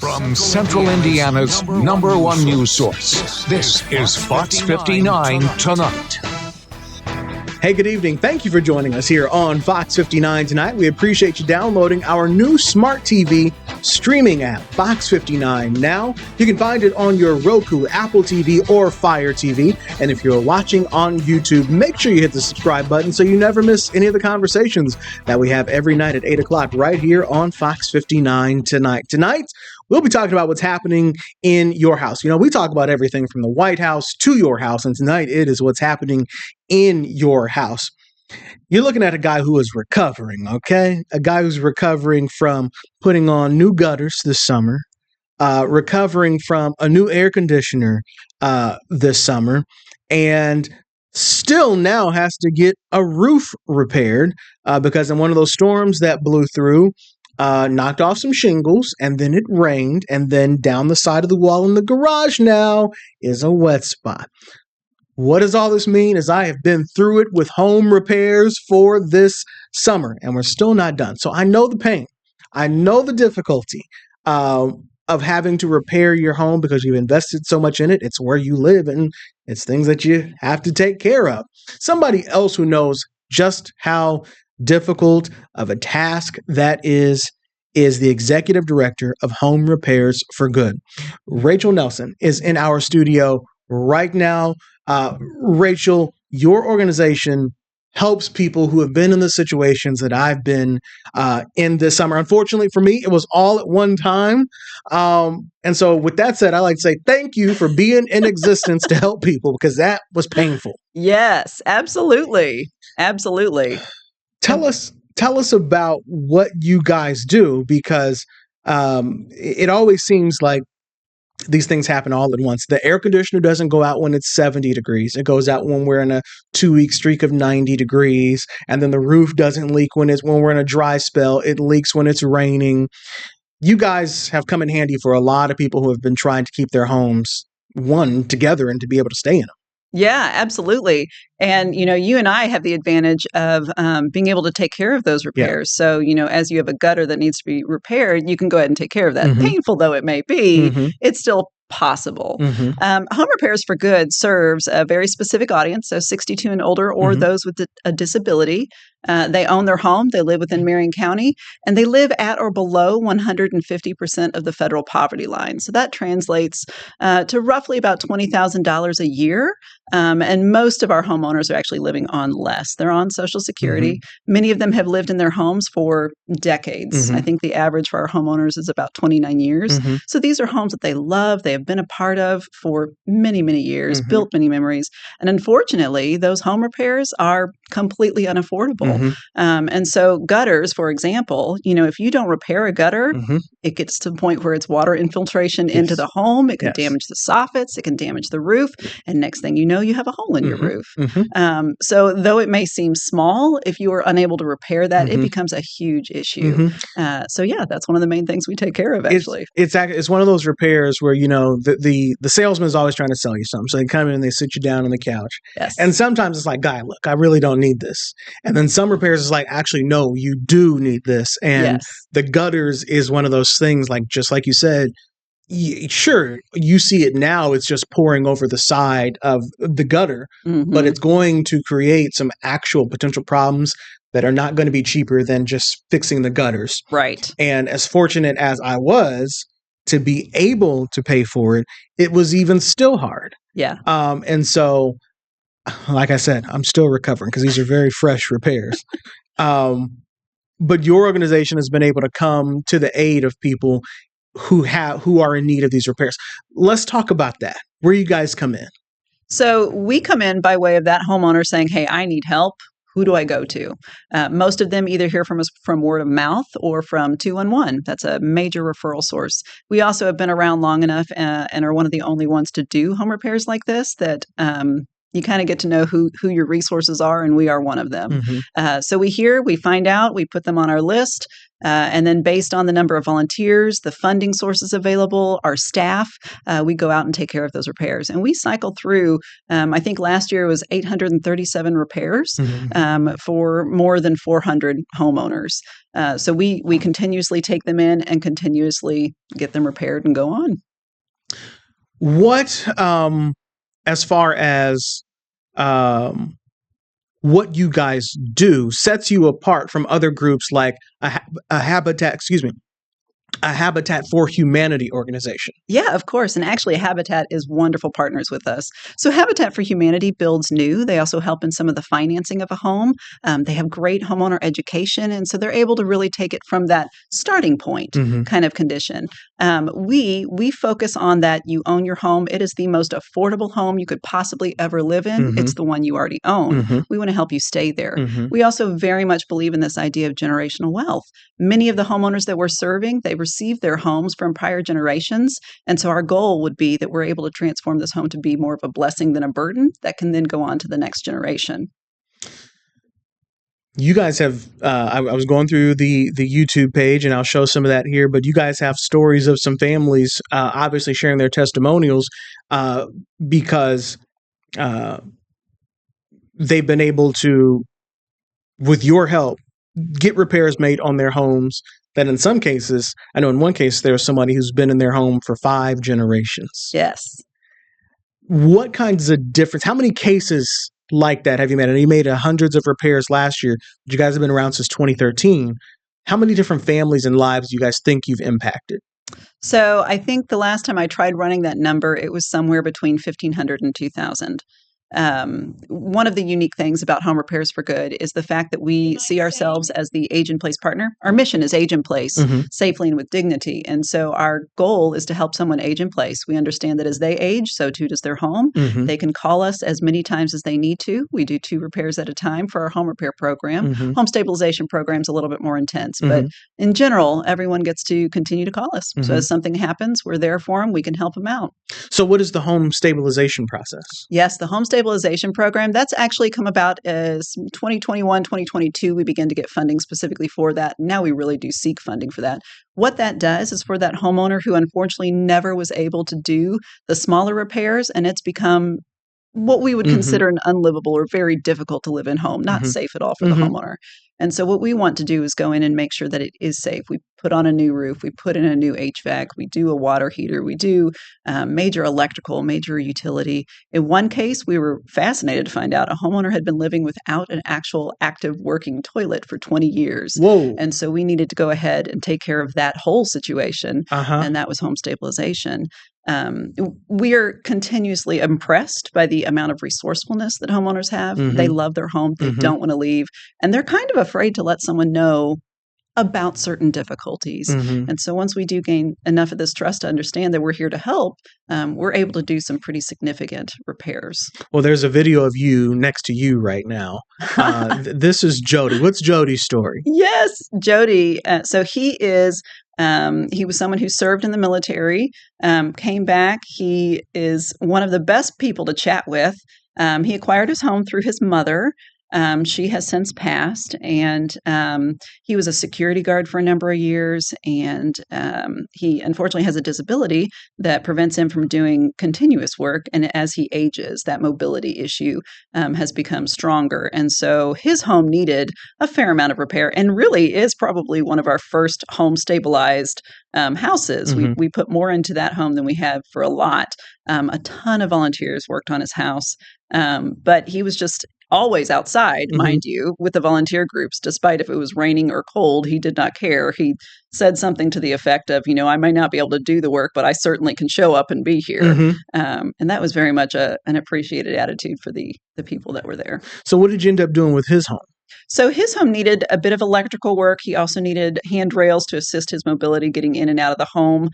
From Central Indiana's number one news source, this is Fox 59 Tonight. Hey, good evening. Thank you for joining us here on Fox 59 Tonight. We appreciate you downloading our new smart TV streaming app, Fox 59 Now. You can find it on your Roku, Apple TV, or Fire TV. And if you're watching on YouTube, make sure you hit the subscribe button so you never miss any of the conversations that we have every night at 8 o'clock right here on Fox 59 Tonight. Tonight, we'll be talking about what's happening in your house. You know, we talk about everything from the White House to your house, and tonight it is what's happening in your house. You're looking at a guy who is recovering, okay? A guy who's recovering from putting on new gutters this summer, recovering from a new air conditioner this summer, and still now has to get a roof repaired because in one of those storms that blew through, knocked off some shingles, and then it rained, and then down the side of the wall in the garage now is a wet spot. What does all this mean? Is I have been through it with home repairs for this summer, and we're still not done. So I know the pain. I know the difficulty of having to repair your home because you've invested so much in it. It's where you live, and it's things that you have to take care of. Somebody else who knows just how difficult of a task that is the executive director of Home Repairs for Good. Rachel Nelson is in our studio right now. Rachel, your organization helps people who have been in the situations that I've been in this summer. Unfortunately for me, it was all at one time. And so with that said, I like to say thank you for being in existence to help people because that was painful. Yes, absolutely. Absolutely. Tell us about what you guys do because it always seems like these things happen all at once. The air conditioner doesn't go out when it's 70 degrees. It goes out when we're in a 2-week streak of 90 degrees. And then the roof doesn't leak when we're in a dry spell. It leaks when it's raining. You guys have come in handy for a lot of people who have been trying to keep their homes together and to be able to stay in them. Yeah, absolutely. And, you and I have the advantage of being able to take care of those repairs. Yeah. So, as you have a gutter that needs to be repaired, you can go ahead and take care of that. Mm-hmm. Painful though it may be, it's still possible. Mm-hmm. Home Repairs for Good serves a very specific audience, so 62 and older or those with a disability. They own their home, they live within Marion County, and they live at or below 150% of the federal poverty line. So that translates to roughly about $20,000 a year. And most of our homeowners are actually living on less. They're on Social Security. Many of them have lived in their homes for decades. I think the average for our homeowners is about 29 years. So these are homes that they love, they have been a part of for many, many years, built many memories. And unfortunately, those home repairs are completely unaffordable. And so gutters, for example, if you don't repair a gutter, it gets to the point where it's water infiltration into the home. It can damage the soffits. It can damage the roof. And next thing you know, you have a hole in your roof. So though it may seem small, if you are unable to repair that, it becomes a huge issue. So yeah, that's one of the main things we take care of, actually. It's one of those repairs where, the salesman is always trying to sell you something. So they come in and they sit you down on the couch. Yes. And sometimes it's like, guy, look, I really don't need this. And then some repairs is like, actually, no, you do need this. And the gutters is one of those things, like, just like you said, sure, you see it now, it's just pouring over the side of the gutter, but it's going to create some actual potential problems that are not going to be cheaper than just fixing the gutters. Right. And as fortunate as I was to be able to pay for it, it was even still hard. Yeah. And so, like I said, I'm still recovering because these are very fresh repairs. But your organization has been able to come to the aid of people who are in need of these repairs. Let's talk about that. Where you guys come in. So we come in by way of that homeowner saying, hey, I need help. Who do I go to? Most of them either hear from us from word of mouth or from 211. That's a major referral source. We also have been around long enough and are one of the only ones to do home repairs like this that you kind of get to know who your resources are, and we are one of them. So we find out, we put them on our list. And then based on the number of volunteers, the funding sources available, our staff, we go out and take care of those repairs. And we cycle through, I think last year was 837 repairs for more than 400 homeowners. So we continuously take them in and continuously get them repaired and go on. What, as far as what you guys do, sets you apart from other groups like a Habitat for Humanity organization? Yeah, of course. And actually, Habitat is wonderful partners with us. So Habitat for Humanity builds new. They also help in some of the financing of a home. They have great homeowner education. And so they're able to really take it from that starting point kind of condition. We focus on that you own your home. It is the most affordable home you could possibly ever live in. It's the one you already own. We want to help you stay there. We also very much believe in this idea of generational wealth. Many of the homeowners that we're serving, they received their homes from prior generations. And so our goal would be that we're able to transform this home to be more of a blessing than a burden that can then go on to the next generation. You guys have, I was going through the YouTube page, and I'll show some of that here, but you guys have stories of some families obviously sharing their testimonials because they've been able to, with your help, get repairs made on their homes that in some cases, I know in one case, there's somebody who's been in their home for 5 generations. Yes. What kinds of difference, how many cases like that have you made? And you made hundreds of repairs last year. You guys have been around since 2013. How many different families and lives do you guys think you've impacted? So I think the last time I tried running that number, it was somewhere between 1,500 and 2,000. One of the unique things about Home Repairs for Good is the fact that we see ourselves as the age-in-place partner. Our mission is age in place safely and with dignity. And so our goal is to help someone age in place. We understand that as they age, so too does their home. They can call us as many times as they need to. We do 2 repairs at a time for our home repair program. Home stabilization program is a little bit more intense, but in general, everyone gets to continue to call us. So as something happens, we're there for them. We can help them out. So what is the home stabilization process? Yes, the home stabilization program, that's actually come about as 2021, 2022, we began to get funding specifically for that. Now we really do seek funding for that. What that does is for that homeowner who unfortunately never was able to do the smaller repairs, and it's become what we would consider an unlivable or very difficult to live in home, not safe at all for the homeowner. And so what we want to do is go in and make sure that it is safe. We put on a new roof, we put in a new HVAC, we do a water heater, we do major electrical, major utility. In one case, we were fascinated to find out a homeowner had been living without an actual active working toilet for 20 years. Whoa. And so we needed to go ahead and take care of that whole situation, and that was home stabilization. We are continuously impressed by the amount of resourcefulness that homeowners have. They love their home. They don't want to leave. And they're kind of afraid to let someone know about certain difficulties. And so once we do gain enough of this trust to understand that we're here to help, we're able to do some pretty significant repairs. Well, there's a video of you next to you right now. This is Jody. What's Jody's story? Yes, Jody. So he was someone who served in the military, came back. He is one of the best people to chat with. He acquired his home through his mother. She has since passed, and he was a security guard for a number of years, and he unfortunately has a disability that prevents him from doing continuous work, and as he ages, that mobility issue has become stronger, and so his home needed a fair amount of repair, and really is probably one of our first home stabilized houses. We put more into that home than we have for a lot. A ton of volunteers worked on his house, but he was just always outside, mind you, with the volunteer groups, despite if it was raining or cold, he did not care. He said something to the effect of, I may not be able to do the work, but I certainly can show up and be here. And that was very much an appreciated attitude for the people that were there. So what did you end up doing with his home? So his home needed a bit of electrical work. He also needed handrails to assist his mobility getting in and out of the home.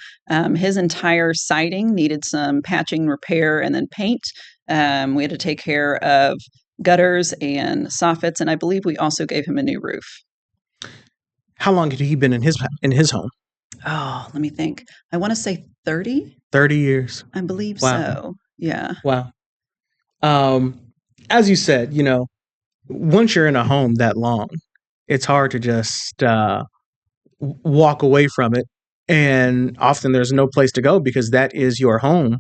His entire siding needed some patching, repair, and then paint. We had to take care of gutters and soffits, and I believe we also gave him a new roof. How long had he been in his home? Oh, let me think. I want to say 30. 30 years. I believe Wow. so. Yeah. Wow. As you said, once you're in a home that long, it's hard to just walk away from it. And often there's no place to go because that is your home.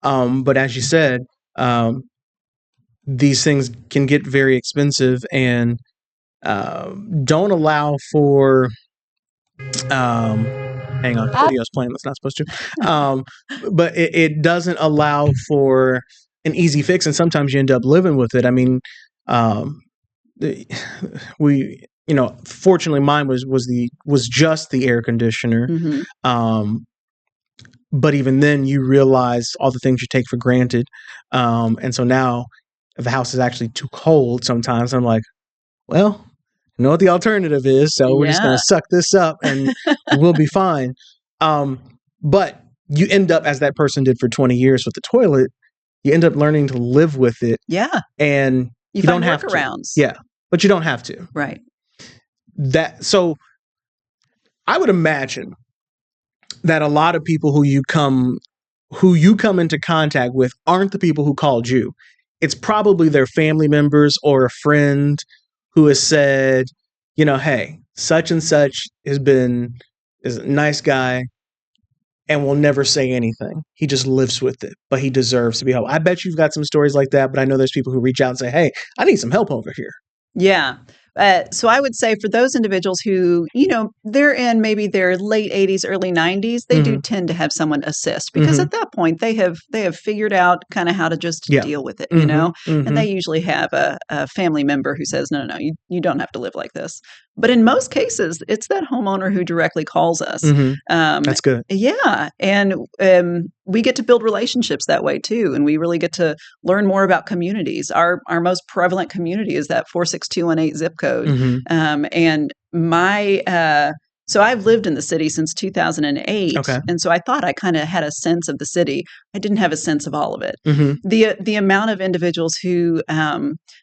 But as you said, these things can get very expensive and don't allow for hang on, video's playing that's not supposed to. But it doesn't allow for an easy fix, and sometimes you end up living with it. I mean, fortunately mine was just the air conditioner. Mm-hmm. But even then you realize all the things you take for granted. And so now if the house is actually too cold, sometimes I'm like, well, I know what the alternative is, so we're just going to suck this up and we'll be fine. But you end up, as that person did for 20 years with the toilet, you end up learning to live with it. Yeah. And you don't have workarounds. to. Yeah. But you don't have to. Right. So I would imagine that a lot of people who you come into contact with aren't the people who called you. It's probably their family members or a friend who has said, hey, such and such is a nice guy and will never say anything. He just lives with it, but he deserves to be helped. I bet you've got some stories like that, but I know there's people who reach out and say, hey, I need some help over here. Yeah. So I would say for those individuals who, they're in maybe their late 80s, early 90s, they do tend to have someone assist because at that point they have figured out kind of how to just deal with it, and they usually have a family member who says, no, you don't have to live like this. But in most cases, it's that homeowner who directly calls us. That's good. Yeah. And we get to build relationships that way too. And we really get to learn more about communities. Our most prevalent community is that 46218 zip code. And so I've lived in the city since 2008. Okay. And so I thought I kind of had a sense of the city. I didn't have a sense of all of it. The amount of individuals who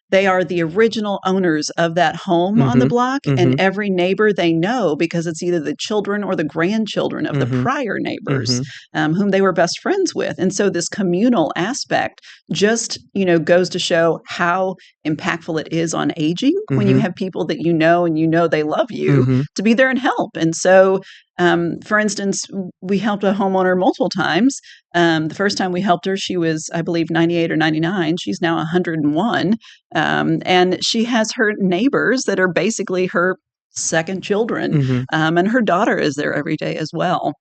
they are the original owners of that home on the block, and every neighbor they know because it's either the children or the grandchildren of the prior neighbors whom they were best friends with. And so this communal aspect just, goes to show how impactful it is on aging when you have people that and they love you to be there and help. And so, for instance, we helped a homeowner multiple times. The first time we helped her, she was, I believe, 98 or 99. She's now 101. And she has her neighbors that are basically her second children. And her daughter is there every day as well.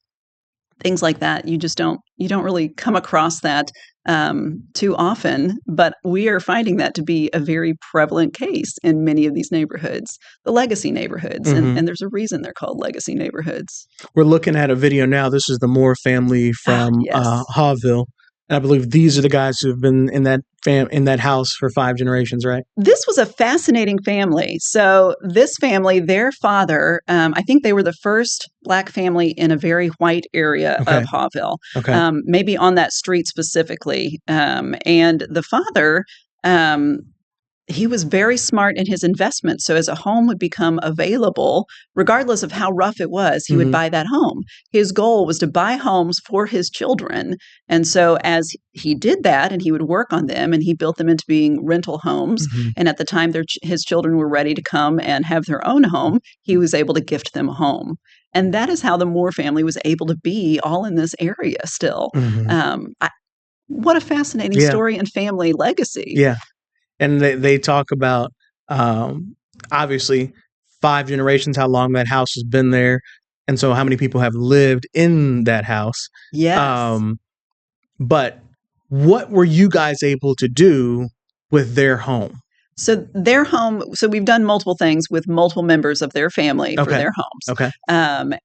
Things like that. You don't really come across that too often, but we are finding that to be a very prevalent case in many of these neighborhoods, the legacy neighborhoods. And there's a reason they're called legacy neighborhoods. We're looking at a video now. This is the Moore family from Hawville. And I believe these are the guys who have been in that house for 5 generations, right? This was a fascinating family. So this family, their father, I think they were the first Black family in a very white area of Hawville, maybe on that street specifically. And the father, he was very smart in his investments. So as a home would become available, regardless of how rough it was, he would buy that home. His goal was to buy homes for his children. And so as he did that and he would work on them and he built them into being rental homes. And at the time his children were ready to come and have their own home, he was able to gift them a home. And that is how the Moore family was able to be all in this area still. What a fascinating story and family legacy. Yeah. And they talk about, obviously, 5 generations, how long that house has been there. And so how many people have lived in that house. Yes. But what were you guys able to do with their home? So their home, we've done multiple things with multiple members of their family for their homes.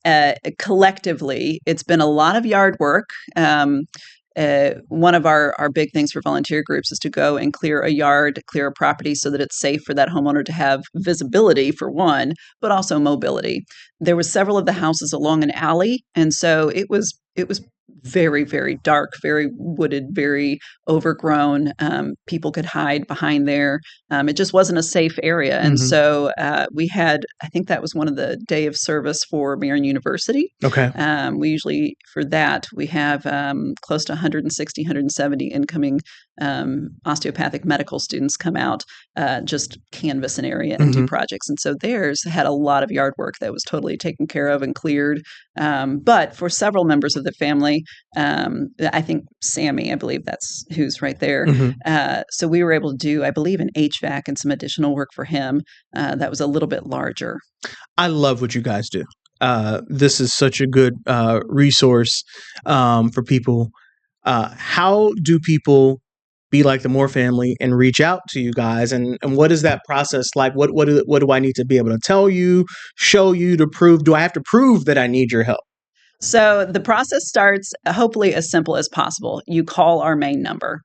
Collectively, it's been a lot of yard work. One of our big things for volunteer groups is to go and clear a yard, clear a property so that it's safe for that homeowner to have visibility for one, but also mobility. There were several of the houses along an alley. And so it was very, very dark, very wooded, very overgrown. People could hide behind there. It just wasn't a safe area. And so we had, I think that was one of the day of service for Marian University. Okay. We usually, for that, we have close to 160, 170 incoming osteopathic medical students come out, just canvass an area and do projects. And so theirs had a lot of yard work that was totally taken care of and cleared. But for several members of the family, I think Sammy, I believe that's who's right there. So we were able to do, I believe, an HVAC and some additional work for him that was a little bit larger. I love what you guys do. This is such a good resource for people. How do people be like the Moore family and reach out to you guys? And what is that process like? What do I need to be able to tell you, show you, to prove? Do I have to prove that I need your help? So the process starts hopefully as simple as possible. You call our main number.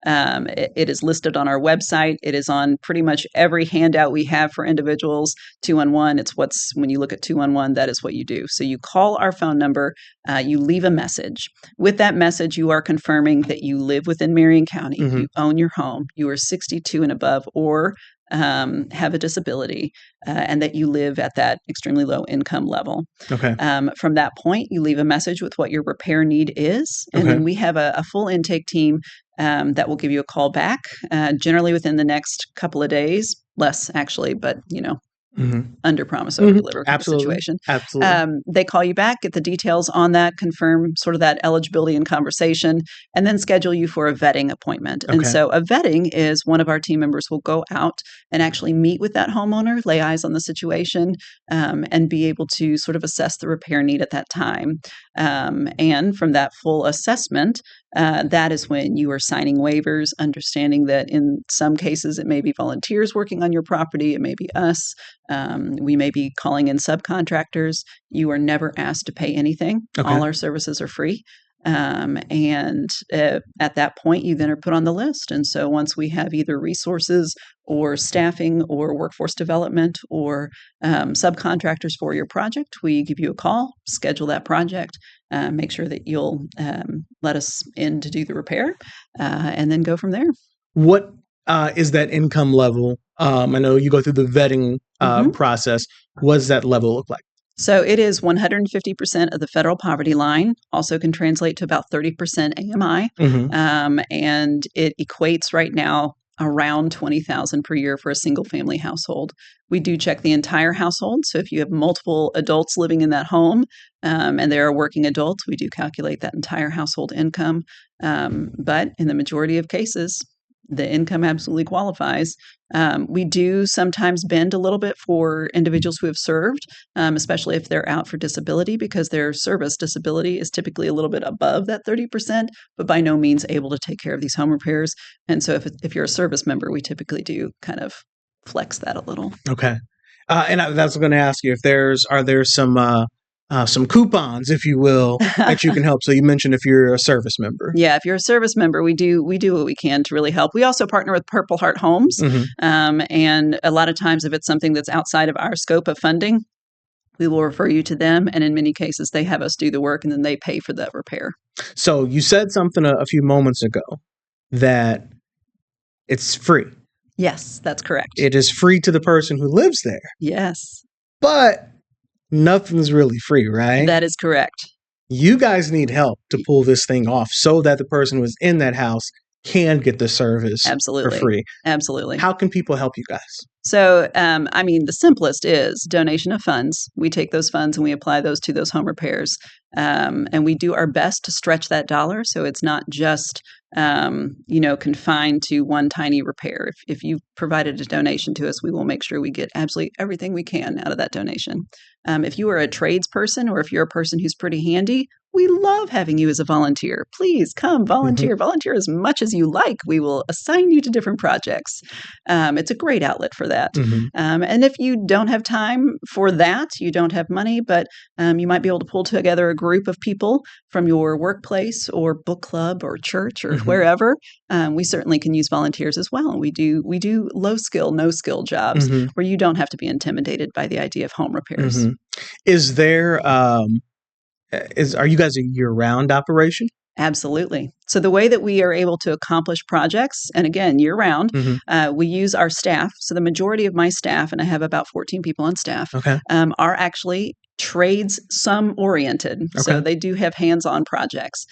It is listed on our website. It is on pretty much every handout we have for individuals. 211. It's when you look at 211, that is what you do. So you call our phone number. You leave a message. With that message, you are confirming that you live within Marion County. You own your home. You are 62 and above, or have a disability, and that you live at that extremely low income level. Okay. From that point, you leave a message with what your repair need is, and then we have a full intake team that will give you a call back, generally within the next couple of days, less actually, but under promise, over deliver kind of situation. Absolutely. They call you back, get the details on that, confirm sort of that eligibility and conversation, and then schedule you for a vetting appointment. And so a vetting is one of our team members will go out and actually meet with that homeowner, lay eyes on the situation, and be able to sort of assess the repair need at that time. And from that full assessment, that is when you are signing waivers, understanding that in some cases it may be volunteers working on your property, it may be us. We may be calling in subcontractors. You are never asked to pay anything. All our services are free. And at that point, you then are put on the list. And so once we have either resources or staffing or workforce development or subcontractors for your project, we give you a call, schedule that project, make sure that you'll let us in to do the repair, and then go from there. What is that income level? I know you go through the vetting process. What does that level look like? So it is 150% of the federal poverty line, also can translate to about 30% AMI. And it equates right now around $20,000 per year for a single family household. We do check the entire household. So if you have multiple adults living in that home and there are working adults, we do calculate that entire household income. But in the majority of cases, the income absolutely qualifies. We do sometimes bend a little bit for individuals who have served, especially if they're out for disability, because their service disability is typically a little bit above that 30%, but by no means able to take care of these home repairs. And so if you're a service member, we typically do kind of flex that a little. Okay. And that's what I'm going to ask you. Are there some coupons, if you will, that you can help? So you mentioned if you're a service member. Yeah, if you're a service member, we do what we can to really help. We also partner with Purple Heart Homes. And a lot of times if it's something that's outside of our scope of funding, we will refer you to them. And in many cases, they have us do the work and then they pay for that repair. So you said something a few moments ago that it's free. Yes, that's correct. It is free to the person who lives there. Yes. But nothing's really free, right? That is correct. You guys need help to pull this thing off so that the person who's in that house can get the service for free. Absolutely. How can people help you guys? So, the simplest is donation of funds. We take those funds and we apply those to those home repairs. And we do our best to stretch that dollar so it's not just confined to one tiny repair. If you provided a donation to us, we will make sure we get absolutely everything we can out of that donation. If you are a tradesperson or if you're a person who's pretty handy, we love having you as a volunteer. Please come volunteer. Volunteer as much as you like. We will assign you to different projects. It's a great outlet for that. And if you don't have time for that, you don't have money, but you might be able to pull together a group of people from your workplace or book club or church or wherever. We certainly can use volunteers as well. We do low skill, no skill jobs where you don't have to be intimidated by the idea of home repairs. Is there Are you guys a year-round operation? Absolutely. So the way that we are able to accomplish projects, and again, year round, we use our staff. So the majority of my staff, and I have about 14 people on staff, are actually trades, some oriented. So they do have hands-on projects.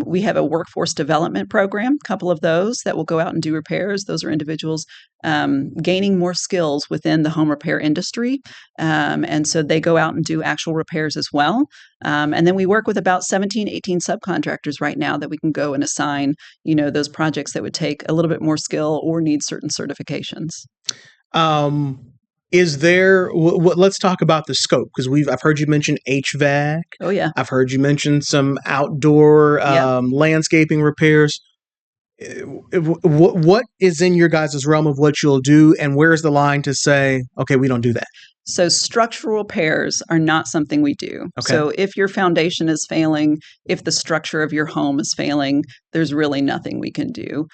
We have a workforce development program, a couple of those that will go out and do repairs. Those are individuals gaining more skills within the home repair industry. And so they go out and do actual repairs as well. And then we work with about 17, 18 subcontractors right now that we can go and assign, those projects that would take a little bit more skill or need certain certifications. Is there? Let's talk about the scope, because I've heard you mention HVAC. Oh yeah, I've heard you mention some outdoor landscaping repairs. What is in your guys' realm of what you'll do, and where's the line to say, okay, we don't do that? So structural repairs are not something we do. So if your foundation is failing, if the structure of your home is failing, there's really nothing we can do.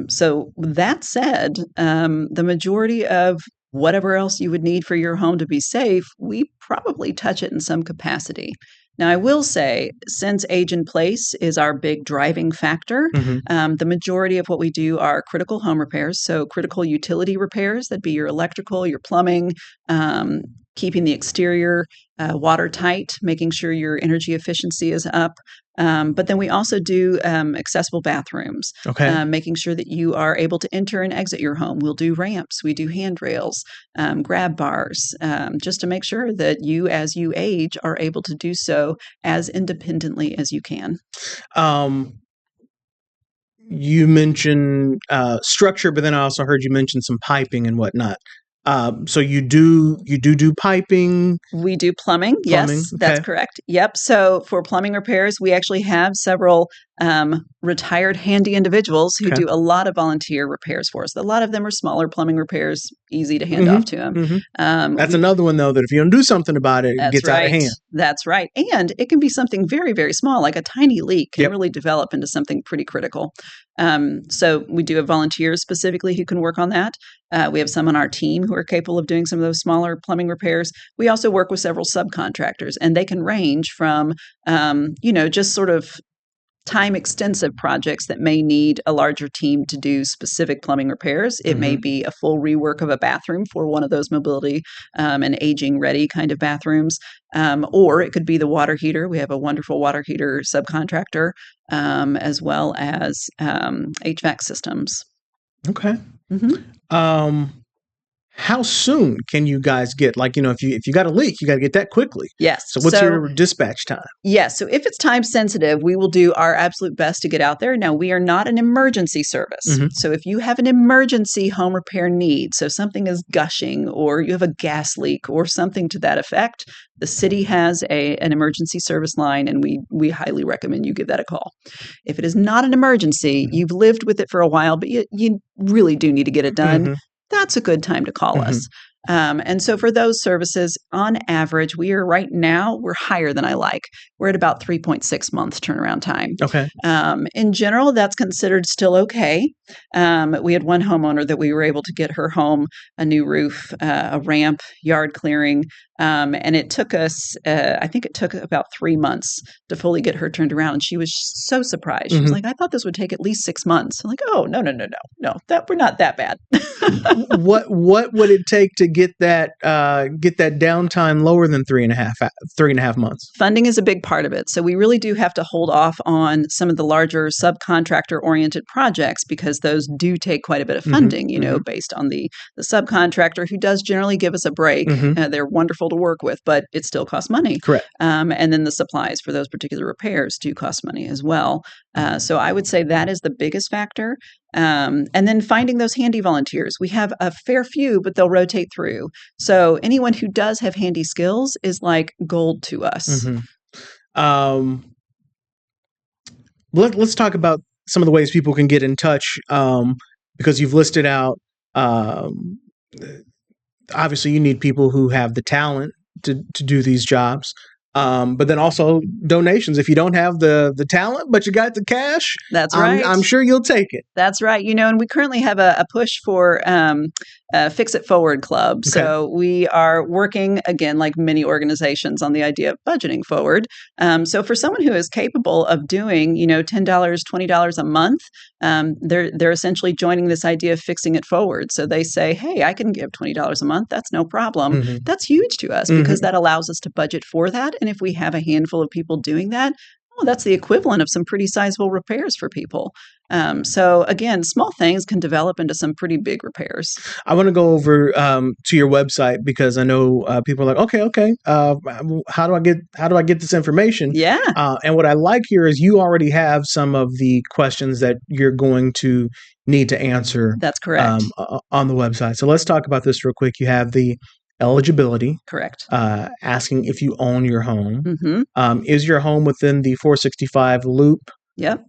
So that said, the majority of whatever else you would need for your home to be safe, we probably touch it in some capacity. Now, I will say, since age in place is our big driving factor, the majority of what we do are critical home repairs. So critical utility repairs, that'd be your electrical, your plumbing, keeping the exterior watertight, making sure your energy efficiency is up. But then we also do accessible bathrooms, making sure that you are able to enter and exit your home. We'll do ramps, we do handrails, grab bars, just to make sure that you, as you age, are able to do so as independently as you can. You mentioned structure, but then I also heard you mention some piping and whatnot. So you do piping? We do plumbing. Yes, that's correct. Yep. So for plumbing repairs, we actually have several retired handy individuals who do a lot of volunteer repairs for us. A lot of them are smaller plumbing repairs, easy to hand off to them. That's another one, though, that if you don't do something about it, it gets out of hand. That's right. And it can be something very, very small, like a tiny leak can really develop into something pretty critical. So we do have volunteers specifically who can work on that. We have some on our team who are capable of doing some of those smaller plumbing repairs. We also work with several subcontractors, and they can range from, just sort of time-extensive projects that may need a larger team to do specific plumbing repairs. It may be a full rework of a bathroom for one of those mobility and aging-ready kind of bathrooms, or it could be the water heater. We have a wonderful water heater subcontractor, as well as HVAC systems. Okay. How soon can you guys get, if you got a leak, you got to get that quickly. Yes. So what's your dispatch time? Yes. So if it's time sensitive, we will do our absolute best to get out there. Now, we are not an emergency service. So if you have an emergency home repair need, so something is gushing or you have a gas leak or something to that effect, the city has an emergency service line, and we highly recommend you give that a call. If it is not an emergency, you've lived with it for a while, but you really do need to get it done, that's a good time to call us. And so for those services, on average, we're higher than I like. We're at about 3.6 months turnaround time. Okay. In general, that's considered still okay. We had one homeowner that we were able to get her home a new roof, a ramp, yard clearing. And it took us, I think it took about 3 months to fully get her turned around. And she was so surprised. She was like, I thought this would take at least 6 months. I'm like, oh, no, we're not that bad. What would it take to get that downtime lower than 3.5 months? Funding is a big part of it. So we really do have to hold off on some of the larger subcontractor-oriented projects because those do take quite a bit of funding, based on the subcontractor who does generally give us a break. They're wonderful to work with, but it still costs money. Correct. And then the supplies for those particular repairs do cost money as well. So I would say that is the biggest factor. And then finding those handy volunteers. We have a fair few, but they'll rotate through. So anyone who does have handy skills is like gold to us. Let's talk about some of the ways people can get in touch, because you've listed out, obviously you need people who have the talent to do these jobs. But then also donations. If you don't have the talent, but you got the cash, that's right. I'm sure you'll take it. That's right. And we currently have a push for Fix It Forward Club. Okay. So we are working, again, like many organizations, on the idea of budgeting forward. So for someone who is capable of doing, $10, $20 a month, they're essentially joining this idea of fixing it forward. So they say, hey, I can give $20 a month. That's no problem. Mm-hmm. That's huge to us because that allows us to budget for that. And if we have a handful of people doing that, well, that's the equivalent of some pretty sizable repairs for people. So again, small things can develop into some pretty big repairs. I want to go over to your website because I know people are like, okay. How do I get this information? Yeah. And what I like here is you already have some of the questions that you're going to need to answer. That's correct. On the website. So let's talk about this real quick. You have the eligibility. Correct. Asking if you own your home. Mm-hmm. Is your home within the 465 loop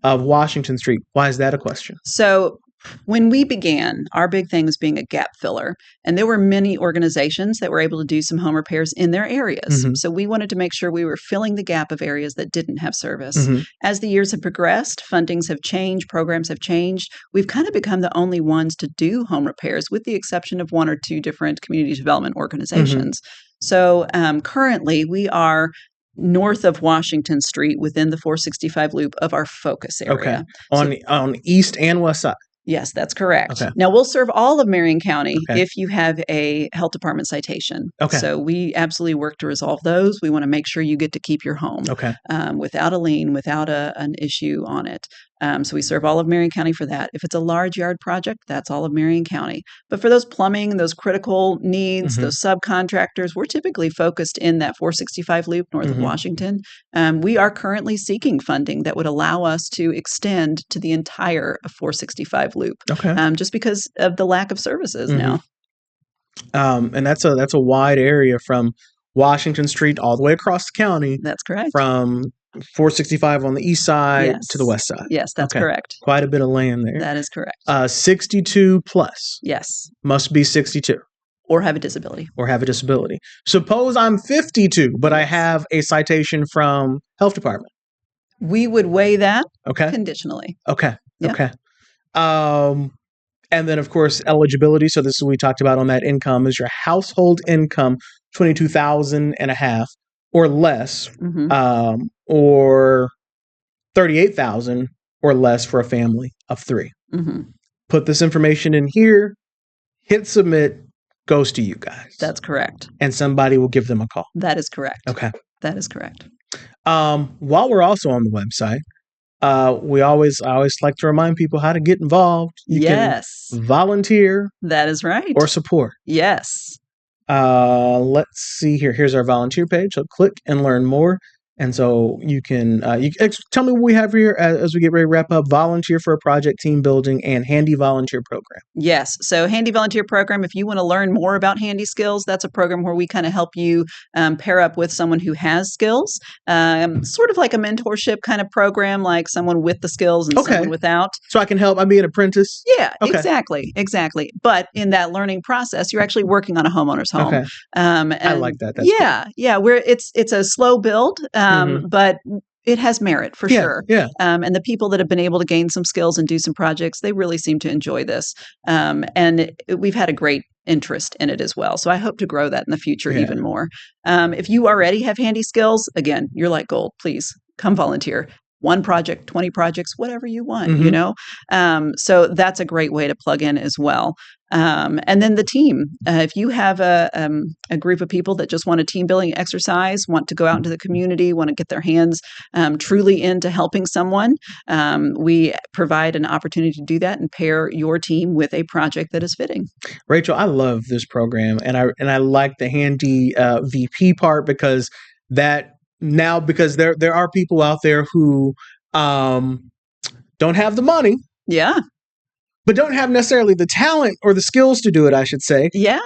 of Washington Street? Why is that a question? So when we began, our big thing was being a gap filler. And there were many organizations that were able to do some home repairs in their areas. Mm-hmm. So we wanted to make sure we were filling the gap of areas that didn't have service. Mm-hmm. As the years have progressed, fundings have changed, programs have changed. We've kind of become the only ones to do home repairs, with the exception of one or two different community development organizations. Mm-hmm. So currently we are north of Washington Street within the 465 loop of our focus area. Okay. On east and west side. Yes, that's correct. Okay. Now, we'll serve all of Marion County if you have a health department citation. Okay. So we absolutely work to resolve those. We want to make sure you get to keep your home without a lien, without an issue on it. So we serve all of Marion County for that. If it's a large yard project, that's all of Marion County. But for those plumbing, those critical needs, those subcontractors, we're typically focused in that 465 loop north of Washington. We are currently seeking funding that would allow us to extend to the entire 465 loop. Just because of the lack of services now. And that's a wide area from Washington Street all the way across the county. That's correct. From 465 on the east side to the west side. Yes, that's correct. Quite a bit of land there. That is correct. 62 plus. Yes. Must be 62. Or have a disability. Suppose I'm 52, but I have a citation from health department. We would weigh that conditionally. Okay. And then, of course, eligibility. So this is what we talked about on that income. Is your household income $22,000 and a half or less, or $38,000 or less for a family of three? Put this information in here, hit submit, goes to you guys. That's correct. And somebody will give them a call. That is correct. Okay. That is correct. While we're also on the website, I always like to remind people how to get involved. You can volunteer. That is right. Or support. Yes. Let's see here. Here's our volunteer page. So click and learn more. And so you can tell me what we have here as we get ready to wrap up. Volunteer for a project, team building, and handy volunteer program. Yes. So handy volunteer program, if you want to learn more about handy skills, that's a program where we kind of help you pair up with someone who has skills. Sort of like a mentorship kind of program, like someone with the skills and someone without. So I can help. I'd be an apprentice? Yeah, exactly. But in that learning process, you're actually working on a homeowner's home. Okay. And I like that. That's cool. Where it's a slow build. But it has merit for sure. Yeah. And the people that have been able to gain some skills and do some projects, they really seem to enjoy this. And we've had a great interest in it as well. So I hope to grow that in the future even more. If you already have handy skills, again, you're like gold. Please come volunteer. 1 project, 20 projects, whatever you want, So that's a great way to plug in as well. And then the team. If you have a group of people that just want a team building exercise, want to go out into the community, want to get their hands truly into helping someone, we provide an opportunity to do that and pair your team with a project that is fitting. Rachel, I love this program, and I like the handy VP part because there are people out there who don't have the money. Yeah. But don't have necessarily the talent or the skills to do it, I should say. Yeah.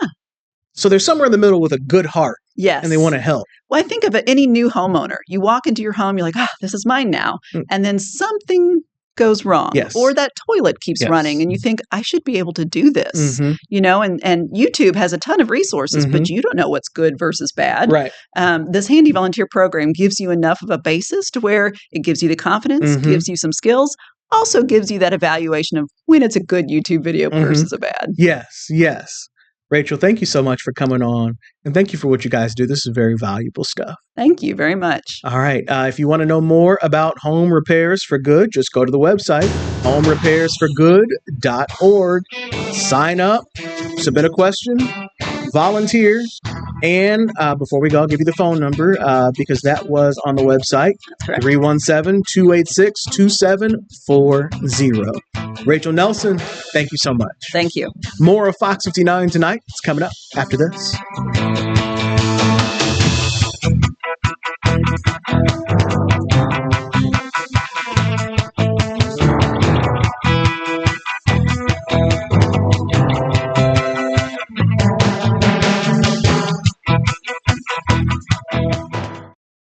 So they're somewhere in the middle with a good heart. Yes. And they want to help. Well, I think of any new homeowner. You walk into your home, you're like, this is mine now. And then something goes wrong. Yes. Or that toilet keeps running and you think, I should be able to do this. And YouTube has a ton of resources, but you don't know what's good versus bad. Right. This handy volunteer program gives you enough of a basis to where it gives you the confidence, gives you some skills, also gives you that evaluation of when it's a good YouTube video versus a bad. Yes. Rachel, thank you so much for coming on, and thank you for what you guys do. This is very valuable stuff. Thank you very much. All right. If you want to know more about home repairs for good, just go to the website, homerepairsforgood.org. Sign up, submit a question, volunteer, and before we go, I'll give you the phone number because that was on the website, 317-286-2740. Rachel Nelson, thank you so much. Thank you. More of Fox 59 Tonight is coming up after this.